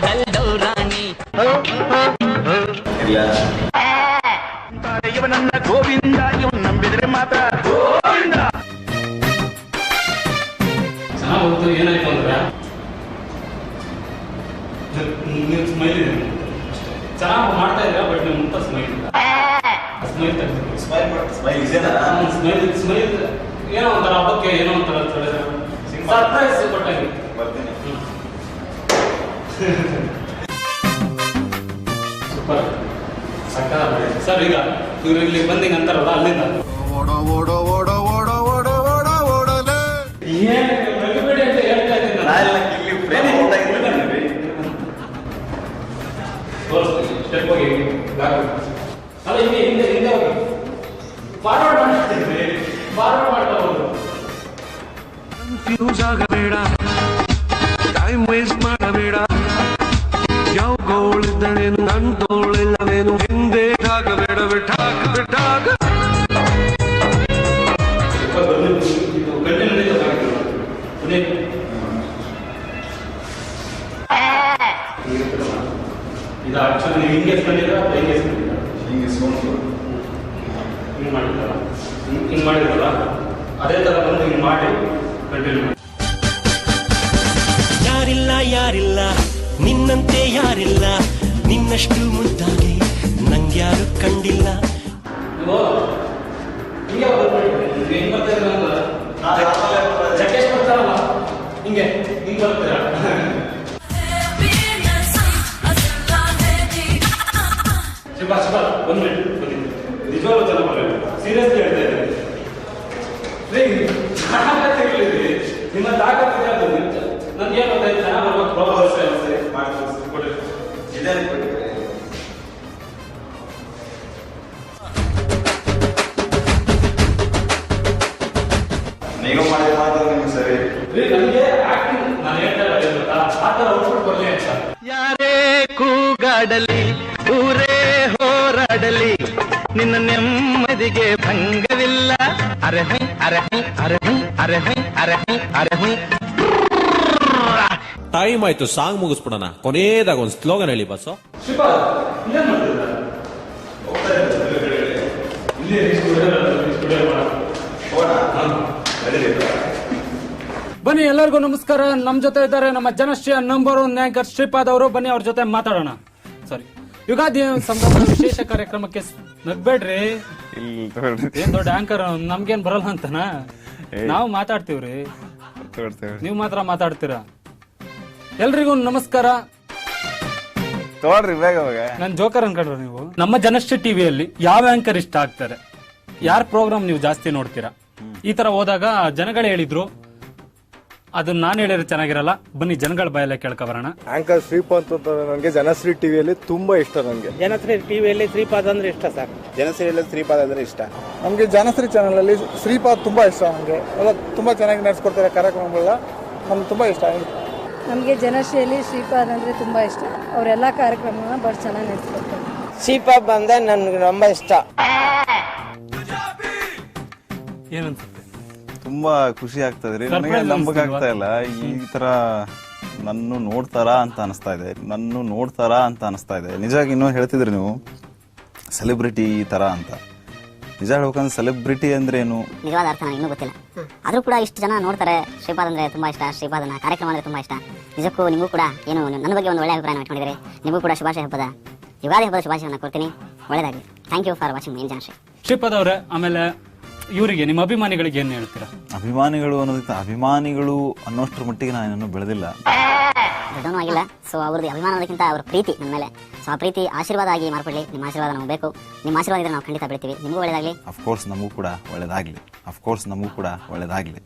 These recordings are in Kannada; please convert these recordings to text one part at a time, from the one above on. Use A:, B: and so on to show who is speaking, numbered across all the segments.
A: ದಲ್ಡೌರಾಣಿ
B: ಇವನನ್ನ ಗೋವಿಂದ ಇವನ್ ನಂಬಿದ್ರೆ ಮಾತ್ರ ಗೋವಿಂದ.
C: ಚೆನ್ನಾಗಿ ಏನಾಯ್ತು ಅಂದ್ರೆ ನೀವು ಸ್ಮೈಲ್ ಇದೆ ಚೆನ್ನಾಗಿ ಮಾಡ್ತಾ ಇದ್ದೀರಾ, ಬಟ್ ನೀವು ಮುಂತ ಸ್ಮೈಲ್ ಇಲ್ಲ. ಸ್ಮೈಲ್ ತೆಗೆದು ಸ್ಮೈಲ್ ಏನೋ ಒಂಥರ ಹಬ್ಬಕ್ಕೆ ಏನೋ ಒಂಥರ ಸರ್ಪ್ರೈಸ್ ಕೊಟ್ಟಾಗಿ ಸೂಪರ್ ಸಕ್ಕರ ಸರ್. ಈಗ ಇವ್ರು ಇಲ್ಲಿ ಬಂದಿಂಗ್ ಅಂತಾರಲ್ಲ ಅಲ್ಲಿಂದ ಬೆಳಬೇಡಿ ಅಂತ ಹೇಳ್ತಾ ಇದ್ದೀನಿ. ಸ್ಟೆಪ್ ಹೋಗಿ ಅಲ್ಲ ಹಿಂದೆ ಹಿಂದೆ ಹಿಂದೆ ಹೋಗಿ ಫಾರ್ವರ್ಡ್ ಮಾಡ್ತಿದ್ವಿ, ಫಾರ್ವರ್ಡ್ ಮಾಡ್ತಾ ಹೋದ್ರು.
D: ಕನ್ಫ್ಯೂಸ್ ಆಗಬೇಡ, ಟೈಮ್ ವೇಸ್ಟ್ ಮಾಡಬೇಡ, ಯಾವ ಗೋಳಿದ್ದನೇನು ನನ್ನ ತೋಳಿಲ್ಲವೇನು, ಹಿಂದೆ ಆಗಬೇಡ, ಬಿಟ್ಟಾಗ ಬಿಟ್ಟಾಗ
C: ಇದು ಆಕ್ಚುಲಿ ನೀವು ಹಿಂಗೆ ಎಸ್ಕೊಂಡಿದ್ದೀರಾ ಅಥವಾ ಹಿಂಗೆ ಎಸ್ಕೊಂಡಿದ್ದೀರಾ? ಹಿಂಗೆ ಮಾಡಿದ್ದಾರ, ಹಿಂಗೆ ಮಾಡಿದ್ರಲ್ಲ ಅದೇ ಥರ ಬಂದು ಹಿಂಗೆ ಮಾಡಿ ಕಂಟಿನ್ಯೂ ಮಾಡಿ.
E: ಯಾರಿಲ್ಲ ಯಾರಿಲ್ಲ ನಿನ್ನಂತೆ ಯಾರಿಲ್ಲ, ನಿನ್ನಷ್ಟು ಮುದ್ದಾಗಿ ನಂಗ್ಯಾರು ಕಂಡಿಲ್ಲ.
C: ಹಿಂಗೆ ಹೆಂಗೆ ಬರ್ತಾ ಇದ್ದೀರ ಜಗ್ಗೇಶ್ ಬರ್ತಾರಲ್ಲ ಹಿಂಗೆ ಹಿಂಗೆ ಬರ್ತೀರಾ? ಶಿವ ಶಿವ ಒಂದು ಮಿನಿಟ್ ಬನ್ನಿ, ನಿಜವಾಗ್ಲೂ ಚೆನ್ನಾಗಿ ಬರಬೇಕು, ಸೀರಿಯಸ್ಲಿ ಹೇಳ್ತಾ ಇದ್ದೀನಿ. ತಾಕತ್ತಿರಲಿ, ನಿಮ್ಮ ತಾಕತ್ತಿದೆ ಅದು ನನ್ಗೆ ಏನು ಗೊತ್ತಾಯ್ತು, ಚೆನ್ನಾಗಿ ಬರ್ಬೇಕು, ಪ್ರೋಗ್ರೆಸ್ ಕೊಡಿ.
F: ನೀವು ಮಾಡಿದ ಮಾತ್ರ ನಿಮ್ಗೆ ಸರಿ.
C: ನನಗೆ ಆಕ್ಟಿಂಗ್ ನಾನು ಹೇಳ್ತಾ ಇರೋದು ಆ ಥರ ಔಟ್ಪುಟ್ ಬರಲಿ ಅಂತ.
B: ಯಾರೇ ಕೂಗಾಡಲಿ ಊರೇ ಹೋರಾಡಲಿ ನಿನ್ನ ನೆಮ್ಮದಿಗೆ ಭಂಗವಿಲ್ಲ. ಅರಹೈ ಅರಹೈ ಅರಹೈ ಅರಹೈ ಅರಹೈ ಅರಹೈ.
G: ಟೈಮ್ ಆಯ್ತು, ಸಾಂಗ್ ಮುಗಿಸ್ಬಿಡೋಣ. ಕೊನೆಯದಾಗ ಒಂದು ಸ್ಲೋಗನ್ ಹೇಳಿ ಬಸ್ಸು.
C: ಶಿವ ಇಲ್ಲೇನ್ ಮಾಡ್ತಿದ್ದೀರಾ? ಇಲ್ಲೇ
H: ಬನ್ನಿ, ಎಲ್ಲರಿಗೂ ನಮಸ್ಕಾರ. ನಮ್ ಜೊತೆ ಇದ್ದಾರೆ ನಮ್ಮ ಜನಶ್ರೀಯ ನಂಬರ್ 1 ಆಂಕರ್ ಶ್ರೀಪಾದ್ ಅವರು. ಬನ್ನಿ ಅವ್ರ ಜೊತೆ ಮಾತಾಡೋಣ. ಸಾರಿ, ಯುಗಾದಿ ಸಂಭ್ರಮದ ವಿಶೇಷ ಕಾರ್ಯಕ್ರಮಕ್ಕೆ ನಗ್ಬೇಡ್ರಿ. ಏನ್ ದೊಡ್ಡ ಆಂಕರ್, ನಮ್ಗೇನ್ ಬರಲ್ಲ ಅಂತನ? ನಾವು ಮಾತಾಡ್ತೀವ್ರಿ, ನೀವ್ ಮಾತ್ರ ಮಾತಾಡ್ತೀರಾ. ಎಲ್ರಿಗೂ ನಮಸ್ಕಾರ. ನನ್ ಜೋಕರ್ ಅನ್ಕೊಂಡ್ರ ನೀವು. ನಮ್ಮ ಜನಶ್ರೀ ಟಿವಿಯಲ್ಲಿ ಯಾವ ಆಂಕರ್ ಇಷ್ಟ ಆಗ್ತಾರೆ, ಯಾರ ಪ್ರೋಗ್ರಾಮ್ ನೀವು ಜಾಸ್ತಿ ನೋಡ್ತೀರಾ, ಈ ತರ ಹೋದಾಗ ಜನಗಳು ಹೇಳಿದ್ರು, ಅದನ್ನ ನಾನು ಹೇಳಿದ್ರೆ ಚೆನ್ನಾಗಿರಲ್ಲ. ಬನ್ನಿ ಜನಗಳ ಬಾಯಲ್ಲೇ ಕೇಳ್ಕೊಬರೋಣ.
I: ಆಂಕರ್ ಶ್ರೀಪಾದ್ ಅಂತ ನನಗೆ ಜನಶ್ರೀ ಟಿವಿಯಲ್ಲಿ ತುಂಬಾ ಇಷ್ಟ. ನನಗೆ
J: ಜನಶ್ರೀ ಟಿವಿಯಲ್ಲಿ ಶ್ರೀಪಾದ್ ಅಂದ್ರೆ ಇಷ್ಟ ಸರ್.
I: ಜನಶ್ರೀಯಲ್ಲಿ ಶ್ರೀಪಾದ್ ಅಂದ್ರೆ ಇಷ್ಟ. ನಮಗೆ ಜನಶ್ರೀ ಚಾನಲ್ ಅಲ್ಲಿ ಶ್ರೀಪಾದ್ ತುಂಬಾ ಇಷ್ಟ. ನಮಗೆ ಎಲ್ಲ ತುಂಬಾ ಚೆನ್ನಾಗಿ ನಡೆಸ್ಕೊಡ್ತಾರೆ ಕಾರ್ಯಕ್ರಮಗಳೆಲ್ಲ, ನಮ್ಗೆ ತುಂಬಾ ಇಷ್ಟ.
K: ನಮಗೆ ಜನಶ್ರೀಯಲ್ಲಿ ಶ್ರೀಪಾದ್ ಅಂದ್ರೆ ತುಂಬಾ ಇಷ್ಟ. ಅವರೆಲ್ಲ ಕಾರ್ಯಕ್ರಮಗಳನ್ನ ಬಹಳ ಚೆನ್ನಾಗಿ ನಡೆಸ್ಕೊಡ್ತಾರೆ.
J: ಶ್ರೀಪಾದ್ ಅಂದ್ರೆ ನನ್ಗೆ ತುಂಬಾ ಇಷ್ಟ.
H: ಏನಂತ
F: ತುಂಬಾ ಖುಷಿ ಆಗ್ತದ್ರಿ. ನನಗೆ ನಂಬಕ್ ಆಗ್ತಾ ಇಲ್ಲ, ಈ ತರ ನನ್ನ ನೋಡ್ತಾರಾ ಅಂತ ಅನಿಸ್ತಾ ಇದೆ. ನಿಜವಾಗಿ ಇನ್ನೂ ಹೇಳ್ತಿದ್ರಿ ನೀವು ಸೆಲೆಬ್ರಿಟಿ ತರ ಅಂತ. ನಿಜ ಹೇಳ್ಬೇಕಂದ್ರೆ ಸೆಲೆಬ್ರಿಟಿ ಅಂದ್ರೆ ಏನು
L: ನಿಜವಾದ ಅರ್ಥ ನನಗೆ ಇನ್ನೂ ಗೊತ್ತಿಲ್ಲ. ಆದ್ರೂ ಕೂಡ ಇಷ್ಟು ಜನ ನೋಡ್ತಾರೆ. ಶ್ರೀಪಾದ್ ಅಂದ್ರೆ ತುಂಬಾ ಇಷ್ಟ, ಶ್ರೀಪಾದನ ಕಾರ್ಯಕ್ರಮ ಅಂದ್ರೆ ತುಂಬಾ ಇಷ್ಟ. ನಿಜಕ್ಕೂ ನಿಮಗೂ ಕೂಡ ಏನು ನನ್ನ ಬಗ್ಗೆ ಒಂದು ಒಳ್ಳೆ ಅಭಿಪ್ರಾಯ ಇಟ್ಕೊಂಡಿದ್ದೀರಿ. ನಿಮಗೂ ಕೂಡ ಶುಭಾಶಯ ಹಬ್ಬದ, ಯುಗಾದಿ ಹಬ್ಬದ ಶುಭಾಶಯವನ್ನು ಕೊಡ್ತೀನಿ. ಒಳ್ಳೆದಾಗಿ. Thank you for watching main Janashri.
H: Shripad ಅವರೇ, ಆಮೇಲೆ ಇವರಿಗೆ ನಿಮ್ಮ ಅಭಿಮಾನಿಗಳಿಗೆ ಏನ್ ಹೇಳ್ತೀರಾ?
F: ಅಭಿಮಾನಿಗಳು ಅನ್ನೋದಕ್ಕಿಂತ ಅಭಿಮಾನಿಗಳು ಅನ್ನೋಷ್ಟ್ರ ಮಟ್ಟಿಗೆ ನಾನು ಬೆಳೆದಿಲ್ಲ,
L: ದೊಡ್ಡವೂ ಆಗಿಲ್ಲ. ಸೊ ಅವ್ರದ್ದು ಅಭಿಮಾನ ಅನ್ನೋದಕ್ಕಿಂತ ಅವ್ರ ಪ್ರೀತಿ ನನ್ನ ಮೇಲೆ. ಸೊ ಆ ಪ್ರೀತಿ ಆಶೀರ್ವಾದ ಆಗಿ ಮಾರ್ಪಡಲಿ. ನಿಮ್ಮ ಆಶೀರ್ವಾದ ನಮಗೆ ಬೇಕು. ನಿಮ್ಮ ಆಶೀರ್ವಾದ ಇದ್ರೆ ನಾವು ಖಂಡಿತ ಬೆಳಿತೀವಿ. ನಿಮಗೂ ಒಳ್ಳೆದಾಗಲಿ.
F: ಅಫ್ಕೋರ್ಸ್ ನಮಗೂ ಕೂಡ ಒಳ್ಳೇದಾಗ್ಲಿ.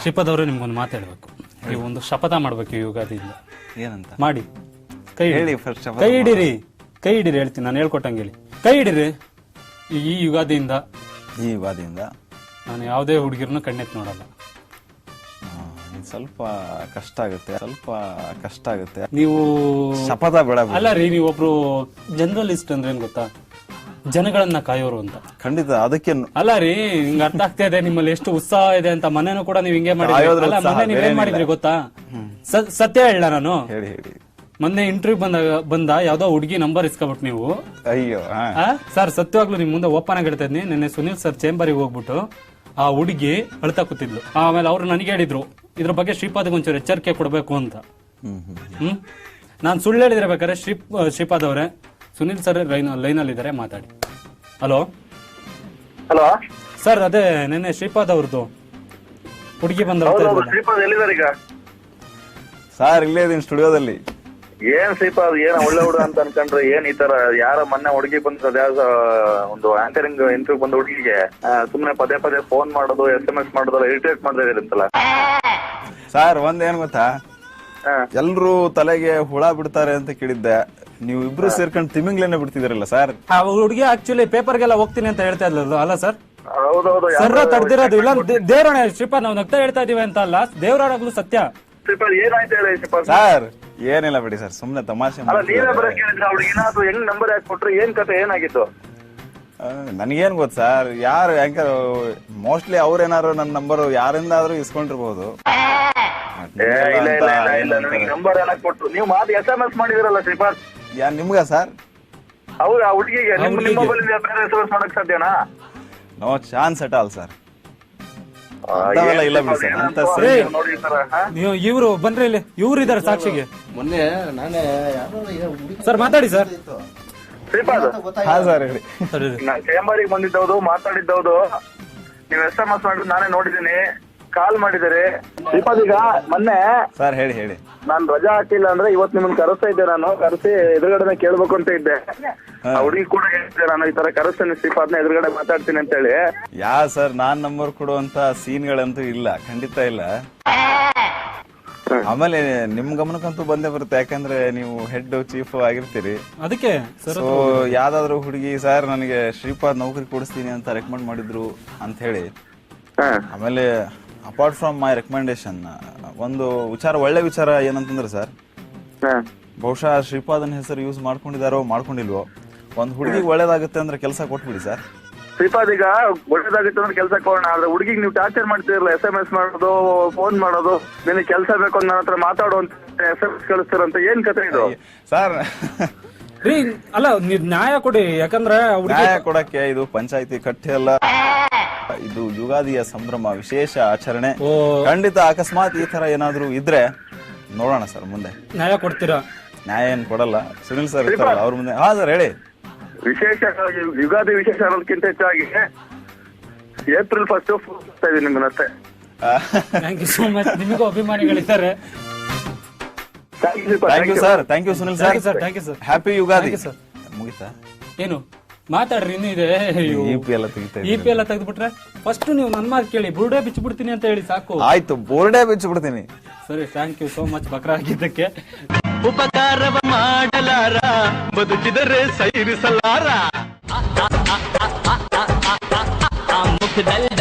H: ಶ್ರೀಪಾದ್ ಅವರು, ನಿಮ್ಗೊಂದು ಮಾತು ಹೇಳ್ಬೇಕು. ನೀವು ಒಂದು ಶಪಥ ಮಾಡ್ಬೇಕು ಯುಗಾದಿಯಿಂದ.
F: ಏನಂತ
H: ಮಾಡಿ? ಕೈ
F: ಹೇಳಿ.
H: ಕೈ ಹಿಡಿರಿ ಹೇಳ್ತೀನಿ, ನಾನು ಹೇಳ್ಕೊಟ್ಟಂಗೆ ಹೇಳಿ. ಕೈ ಹಿಡಿರಿ. ಈ ಯುಗಾದಿಯಿಂದ ನಾನು ಯಾವುದೇ ಹುಡುಗಿರನ್ನು ಕಣ್ಣೆತ್ ನೋಡಲ್ಲ.
F: ಸ್ವಲ್ಪ ಕಷ್ಟ ಆಗುತ್ತೆ.
H: ನೀವು
F: ಶಪಥ ಬೇಡ.
H: ಅಲ್ಲ ರೀ, ನೀವೊಬ್ರು ಜರ್ನಲಿಸ್ಟ್ ಅಂದ್ರೆ ಏನ್ ಗೊತ್ತಾ, ಜನಗಳನ್ನ ಕಾಯೋರು ಅಂತ.
F: ಖಂಡಿತ. ಅದಕ್ಕೆ
H: ಅಲ್ಲ ರೀ, ಹಿಂಗ ಅರ್ಥ ಆಗ್ತಾ ಇದೆ ನಿಮ್ಮಲ್ಲಿ ಎಷ್ಟು ಉತ್ಸಾಹ ಇದೆ ಅಂತ. ಮನೇನು ಕೂಡ ನೀವ್ ಹಿಂಗೆ ಮಾಡಿದ್ರಿ. ಮೊನ್ನೆ ನೀವೇನ್ ಮಾಡಿದ್ರಿ ಗೊತ್ತಾ? ಸತ್ಯ ಹೇಳ, ನಾನು
F: ಹೇಳಿ
H: ಮೊನ್ನೆ ಇಂಟರ್ವ್ಯೂ ಬಂದ ಯಾವ್ದೋ ಹುಡುಗಿ ನಂಬರ್ ಇಸ್ಕೊಬಿಟ್ಟು ನೀವು.
F: ಅಯ್ಯೋ
H: ಸರ್ ಸತ್ಯವಾಗ್ಲೂ ನಿಮ್ ಮುಂದೆ ಓಪನ್ ಆಗಿ ಹೇಳ್ತಾ ಇದ್ನಿ. ನಿನ್ನೆ ಸುನಿಲ್ ಸರ್ ಚೇಂಬರಿಗೆ ಹೋಗ್ಬಿಟ್ಟು ಆ ಹುಡುಗಿ ಅಳ್ತಾ ಕೂತಿದ್ಲು. ಆಮೇಲೆ ಅವ್ರು ನನಗೆ ಹೇಳಿದ್ರು ಇದ್ರ ಬಗ್ಗೆ ಶ್ರೀಪಾದ್ಗೆ ಒಂಚೂರು ಎಚ್ಚರಿಕೆ ಕೊಡಬೇಕು ಅಂತ. ನಾನು ಸುಳ್ಳು ಹೇಳಿದ್ರೆ ಬೇಕಾದ್ರೆ ಶ್ರೀಪಾದ್ ಅವರೇ, ಸುನಿಲ್ ಸರ್ ಲೈನ್ ಅಲ್ಲಿ ಇದಾರೆ, ಮಾತಾಡಿ. ಹಲೋ ಸರ್, ಅದೇ ನಿನ್ನೆ ಶ್ರೀಪಾದ್ ಅವ್ರದ್ದು ಹುಡುಗಿ ಬಂದ
F: ಸರ್ ಇಲ್ಲೇ ಇದೀನಿ ಸ್ಟುಡಿಯೋದಲ್ಲಿ.
B: ಏನ್ ಶ್ರೀಪಾದ್ ಏನ್ ಒಳ್ಳೆ ಹುಡುಗ ಅಂತ ಅನ್ಕೊಂಡ್ರೆ ಏನ್ ಈ ತರ ಯಾರ ಮೊನ್ನೆ ಹುಡುಗಿ ಬಂದ ಒಂದು ಆಂಕರಿಂಗ್ ಇಂಟರ್ವ್ಯೂ ಬಂದ ಹುಡುಗಿಗೆ ಸುಮ್ನೆ ಪದೇ ಪದೇ ಫೋನ್ ಮಾಡೋದು SMS ಮಾಡೋದು ಇರಿಟೇಟ್ ಮಾಡ್ತಾ ಇದ್ರಂತಲ್ಲ
F: ಸರ್. ಒಂದೇನ್ ಗೊತ್ತಾ, ಎಲ್ರು ತಲೆಗೆ ಹುಳ ಬಿಡ್ತಾರೆ ಅಂತ ಕೇಳಿದ್ದೆ, ನೀವು ಇಬ್ರು ಸೇರ್ಕೊಂಡು ತಿಮಿಂಗ್ಲೇನೆ ಬಿಡ್ತಿದಾರಲ್ಲ ಸರ್.
H: ಆ ಹುಡುಗಿ ಆಕ್ಚುಲಿ ಪೇಪರ್ಗೆಲ್ಲ ಹೋಗ್ತೀನಿ ಅಂತ ಹೇಳ್ತಾ ಇದ್ಲಲ್ಲ, ಅಲ್ಲ ಸರ್?
B: ಹೌದೌದು,
H: ಸರ್ ತಡ್ದಿರೋದು ಇಲ್ಲ ದೇವರಾಣೆ ಶ್ರೀಪಾದ್, ನಾವು ನಗ್ತಾ ಹೇಳ್ತಾ ಇದೀವಿ ಅಂತ ಅಲ್ಲ, ದೇವರಾಣಗಳು ಸತ್ಯ.
B: ಶ್ರೀಪಾದ್ ಏನಾಯ್ತು ಹೇಳಿ ಶ್ರೀಪಾದ್.
F: ಸರ್ ಏನಿಲ್ಲ ಬಿಡಿ ಸರ್, ಸುಮ್ನೆ ತಮಾಷೆ
B: ನೀವೇ ಬರ ಕೇಳಿದ್ರ ಹುಡುಗಿನ ಅಥವಾ ಹೆಂಗ್ ನಂಬರ್ ಯಾಕೆ ಕೊಟ್ರೆ, ಏನ್ ಕತೆ ಏನಾಗಿತ್ತು?
F: ನನಗೇನ್ ಗೊತ್ತು ಸರ್, ಯಾರು ಯಾಕೆ ಮೋಸ್ಟ್ಲಿ ಅವ್ರೇನಾರು ನನ್ನ ನಂಬರ್ ಯಾರಿಂದಾದ್ರೂ ಇಸ್ಕೊಂಡಿರ್ಬೋದು.
B: ನಂಬರ್ ಎಲ್ಲ ಕೊಟ್ಟು ನೀವು ಮಾತು SMS ಮಾಡಿದಿರಲ್ಲ ಶ್ರೀಪಾದ್.
F: ನಿಮ್ಗ ಸರ್?
B: ಹೌದು, ಆ ಹುಡುಗಿಗೆ ನಿಮ್ಮ ಮೊಬೈಲ್ ಬೇರೆ SMS ಮಾಡಕ್ ಸಾಧ್ಯನಾ?
F: No chance at all sir. ಇಲ್ಲ ಬಿಡಿ ಸರ್, ಅಂತ
H: ನೀವು ಇವ್ರು ಬನ್ರಿ ಇಲ್ಲಿ, ಇವ್ರು ಇದಾರೆ ಸಾಕ್ಷಿಗೆ.
A: ಮೊನ್ನೆ ನಾನೇ
H: ಸರ್ ಮಾತಾಡಿ ಸರ್.
B: ಶ್ರೀಪಾದ್
F: ಸರ್ ಹೇಳಿ.
B: ಚೇಂಬರಿಗೆ ಬಂದಿದ್ದವ್ದು ಮಾತಾಡಿದ್ದವ್ದು ನೀವು SMS ಮಾಡಿದ್ ನಾನೇ ನೋಡಿದೀನಿ, ಕಾಲ್ ಮಾಡಿದರೆ. ಶ್ರೀಪಾದ್ ಈಗ ಮೊನ್ನೆ
F: ಸರ್ ಹೇಳಿ ಹೇಳಿ.
B: ನಾನ್ ರಜಾ ಹಾಕಿಲ್ಲ ಅಂದ್ರೆ ಇವತ್ತು ನಿಮ್ಮನ್ನ ಕರೆಸ್ತಾ ಇದ್ದೆ, ನಾನು ಕರೆಸಿ ಎದುರುಗಡೆ ಕೇಳ್ಬೇಕು ಅಂತ ಇದ್ದೆ. ಹುಡುಗಿ ಕೂಡ ಹೇಳ್ತಿದ್ದೆ ನಾನು ಈ ತರ ಕರೆಸ್ತೀನಿ ಶ್ರೀಪಾದ್ನ, ಎದುರುಗಡೆ ಮಾತಾಡ್ತೀನಿ ಅಂತ ಹೇಳಿ.
F: ಸರ್ ನಾನ್ ನಂಬರ್ ಕೊಡುವಂತ ಸೀನ್ಗಳಂತೂ ಇಲ್ಲ, ಖಂಡಿತ ಇಲ್ಲ. ಆಮೇಲೆ ನಿಮ್ ಗಮನಕ್ಕಂತೂ ಬಂದೇ ಬರುತ್ತೆ, ಯಾಕಂದ್ರೆ ನೀವು ಹೆಡ್ ಚೀಫ್ ಆಗಿರ್ತೀರಿ.
H: ಅದಕ್ಕೆ
F: ಸೊ ಯಾವ್ದಾದ್ರು ಹುಡುಗಿ ಸರ್ ನನಗೆ ಶ್ರೀಪಾದ್ ನೌಕರಿ ಕೊಡಿಸ್ತೀನಿ ಅಂತ ರೆಕಮೆಂಡ್ ಮಾಡಿದ್ರು ಅಂತ ಹೇಳಿ, ಆಮೇಲೆ ಅಪಾರ್ಟ್ ಫ್ರಮ್ ಮೈ ರೆಕಮೆಂಡೇಶನ್ ಒಂದು ವಿಚಾರ, ಒಳ್ಳೆ ವಿಚಾರ ಏನಂತಂದ್ರೆ ಸರ್, ಬಹುಶಃ ಶ್ರೀಪಾದನ್ ಹೆಸರು ಯೂಸ್ ಮಾಡ್ಕೊಂಡಿದಾರೋ ಮಾಡ್ಕೊಂಡಿಲ್ವೋ, ಒಂದ್ ಹುಡುಗಿಗೆ ಒಳ್ಳೇದಾಗುತ್ತೆ ಅಂದ್ರೆ ಕೆಲಸ ಕೊಟ್ಬಿಡಿ ಸರ್.
B: ಶ್ರೀಪಾದ್ ಈಗ ಒಳ್ಳೇದಾಗುತ್ತೆ ಅಂದ್ರೆ ಕೆಲಸ ಕೊಡೋಣ, ಆದ್ರೆ ಹುಡುಗಿಗೆ ನೀವು ಟಾರ್ಚರ್ ಮಾಡ್ತಿರಲ್ಲ, SMS ಮಾಡೋದು, ಫೋನ್ ಮಾಡೋದು, ನಿನಗೆ ಕೆಲಸ ಬೇಕು ಅಂತ ನನ್ನ ಹತ್ರ ಮಾತಾಡೋ ಅಂತ SMS ಕಳಿಸ್ತಾರಂತ, ಏನ್ ಕತೆ ಇದು
F: ಸರ್?
H: ಅಲ್ಲ ನ್ಯಾಯ ಕೊಡಿ, ಯಾಕಂದ್ರೆ
F: ನ್ಯಾಯ ಕೊಡಕ್ಕೆ ಇದು ಪಂಚಾಯತಿ ಕಟ್ಟೆ ಅಲ್ಲ, ಇದು ಯುಗಾದಿಯ ಸಂಭ್ರಮ, ವಿಶೇಷ ಆಚರಣೆ. ಖಂಡಿತ ಅಕಸ್ಮಾತ್ ಈ ತರ ಏನಾದ್ರು ಇದ್ರೆ ನೋಡೋಣ ಸರ್ ಮುಂದೆ. ನ್ಯಾಯ
H: ಕೊಡ್ತೀರಾ?
F: ನ್ಯಾಯ ಏನ್ ಕೊಡಲ್ಲ, ಸುನಿಲ್ ಸರ್ ಇರ್ತಾರಲ್ಲ ಅವ್ರ ಮುಂದೆ. ಸರ್ ಹೇಳಿ.
B: ವಿಶೇಷ ಯುಗಾದಿ ವಿಶೇಷ ಅನ್ನೋದಕ್ಕಿಂತ ಹೆಚ್ಚಾಗಿ April 1 ನಿಮ್ಮನ್ನಷ್ಟೇ.
H: ಥ್ಯಾಂಕ್ ಯು ಸೋ ಮಚ್, ನಿಮಗೂ ಅಭಿಮಾನಿಗಳಿದ್ದಾರೆ.
F: Thank you sir, thank you Sunil sir,
H: thank you sir.
F: Happy Ugadi sir. ಮುಗಿತಾ?
H: ಏನು ಮಾತಾಡ್ರಿ, ಇನ್ನೂ ಇದೆ.
F: EP
H: ಎಲ್ಲ ತೆಗೆದ್ಬಿಟ್ರೆ ಫಸ್ಟ್ ನೀವು ನನ್ನ ಮಾತು ಕೇಳಿ, ಬುರ್ಡೆ ಬಿಚ್ಚಿಬಿಡ್ತೀನಿ ಅಂತ ಹೇಳಿ ಸಾಕು.
F: ಆಯ್ತು, ಬೋರ್ಡೇ ಬಿಚ್ಚಿಬಿಡ್ತೀನಿ.
H: ಸರಿ, ಥ್ಯಾಂಕ್ ಯು ಸೋ ಮಚ್ ಬಕ್ರ ಆಗಿದ್ದಕ್ಕೆ.
M: ಉಪಕಾರವ ಮಾಡಲಾರ, ಬದುಕಿದರೆ ಸೈರಿಸಲಾರ, ಮುಖದಲ್ಲಿ